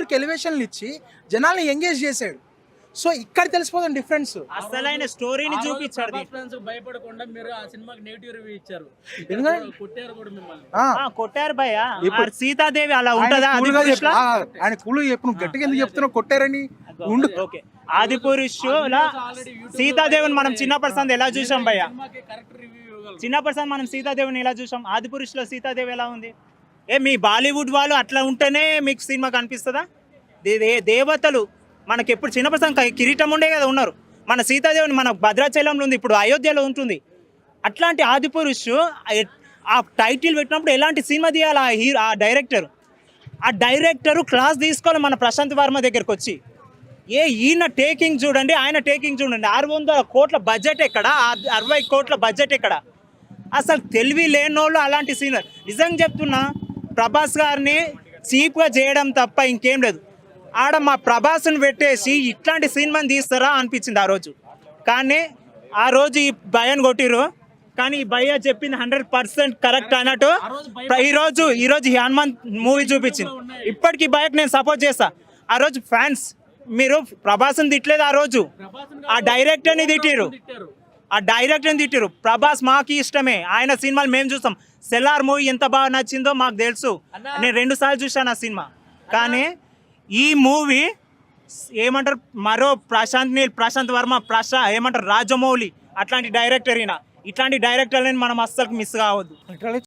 హీరోకి ఎలివేషన్లు ఇచ్చి జనాల్ని ఎంగేజ్ చేశాడు. సో ఇక్కడ తెలిసిపోతుంది డిఫరెన్స్. అసలైన స్టోరీని చూపించాడు. భయపడకుండా మీరు ఆ సినిమాకి నెగిటివ్ రివ్యూ ఇచ్చారు, కొట్టారు కూడా మిమ్మల్ని. కొట్టారు భయ్య. సీతాదేవి అలా ఉంటదా? ఆయన కూల్ చెప్పు, నువ్వు గట్టిగా ఎందుకు చెప్తున్నావు కొట్టారని? ఓకే, ఆదిపురుష్ సీతాదేవిని మనం చిన్నప్పటి సంది ఎలా చూసాం భయ్య? చిన్నప్పటి సంది మనం సీతాదేవిని ఎలా చూసాం? ఆదిపురుష్ లో సీతాదేవి ఎలా ఉంది? మీ బాలీవుడ్ వాళ్ళు అట్లా ఉంటేనే మీకు సినిమా కనిపిస్తుందా? దేవతలు మనకి ఎప్పుడు చిన్నప్పటి కిరీటం ఉండే కదా ఉన్నారు. మన సీతాదేవిని మన భద్రాచలంలో ఉంది, ఇప్పుడు అయోధ్యలో ఉంటుంది. అట్లాంటి ఆదిపురుష్ ఆ టైటిల్ పెట్టినప్పుడు ఎలాంటి సినిమా తీయాలి ఆ డైరెక్టరు క్లాస్ తీసుకోవాలి మన ప్రశాంత్ వర్మ దగ్గరకు వచ్చి. ఈయన టేకింగ్ చూడండి, ఆయన టేకింగ్ చూడండి. 600 కోట్ల బడ్జెట్ ఎక్కడ, 60 కోట్ల బడ్జెట్ ఎక్కడ? అసలు తెలివి లేనోళ్ళు అలాంటి సీనర్. నిజంగా చెప్తున్నా, ప్రభాస్ గారిని చీప్గా చేయడం తప్ప ఇంకేం లేదు. ఆడ మా ప్రభాస్ని పెట్టేసి ఇట్లాంటి సినిమాని తీస్తారా అనిపించింది ఆ రోజు. కానీ ఆ రోజు ఈ భయాన్ని కొట్టిరు. కానీ ఈ భయ్య చెప్పింది 100% కరెక్ట్ అన్నట్టు. ఈరోజు హనుమాన్ మూవీ చూపించింది. ఇప్పటికీ భయకు నేను సపోర్ట్ చేస్తా. ఆ రోజు ఫ్యాన్స్ మీరు ప్రభాస్ని తిట్టలేదు, ఆ రోజు ఆ డైరెక్టర్ని తిట్టిరు. ప్రభాస్ మాకు ఇష్టమే, ఆయన సినిమాలు మేము చూస్తాం. సెల్లార్ మూవీ ఎంత బాగా నచ్చిందో మాకు తెలుసు. నేను 2 సార్లు చూసాను ఆ సినిమా. కానీ ఈ మూవీ ఏమంటారు, మరో ప్రశాంత్ వర్మ ఏమంటారు రాజమౌళి అట్లాంటి డైరెక్టర్. ఇట్లాంటి డైరెక్టర్ని మనం అస్సలు మిస్ కావద్దు.